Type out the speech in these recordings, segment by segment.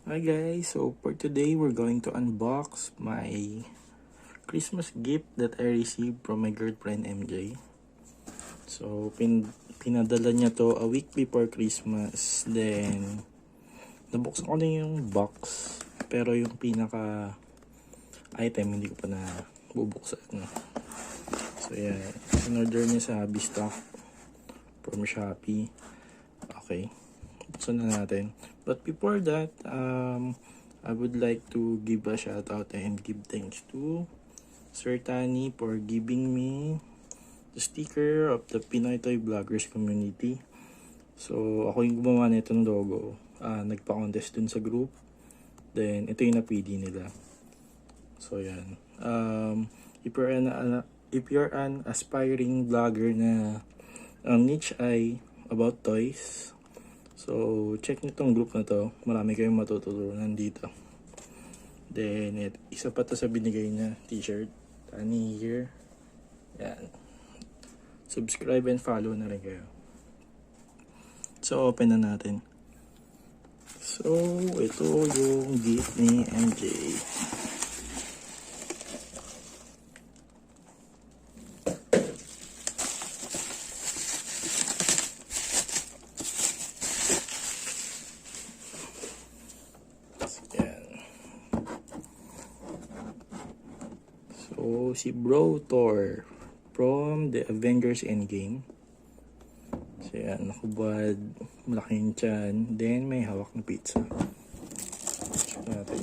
Hi guys, so for today we're going to unbox my Christmas gift that I received from my girlfriend MJ. So pinadala niya to a week before Christmas. Then nabuksan ko na yung box, pero yung pinaka item hindi ko pa na bubuksan. So yeah, in-order niya sa Bistock from Shopee. Okay, buksan na natin. But before that, I would like to give a shout out and give thanks to Sir Thanny for giving me the sticker of the Pinoy Toy Vloggers community. So ako yung gumawa nitong logo. Nagpa-contest dun sa group. Then ito yung napili nila. So yan. If you're an aspiring vlogger na ang niche ay about toys, so check nyo tong group na to. Marami kayong matututunan dito. Then isa pa to sa binigay niya t-shirt. Thanny here. Yan. Subscribe and follow na rin kayo. So open na natin. So ito yung gift ni MJ. So, si Bro Thor from the Avengers Endgame. So, yan, nakubad, malaking tiyan, then may hawak na pizza. Check natin.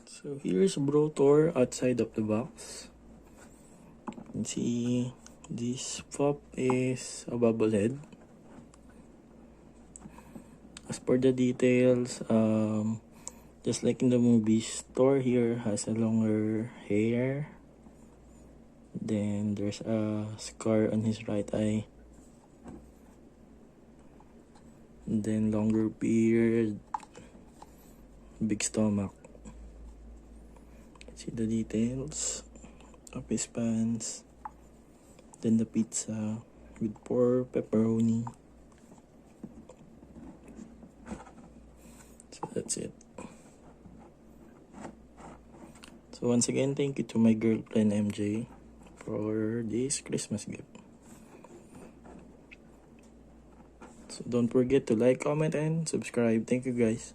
So here's Bro Thor outside of the box. You can see this pop is a bobblehead. As for the details, just like in the movies, Thor here has a longer hair. Then there's a scar on his right eye. And then longer beard, big stomach. See the details of his pants. Then the pizza with 4 pepperoni. So that's it. So once again, thank you to my girlfriend MJ for this Christmas gift. So don't forget to like, comment, and subscribe. Thank you guys.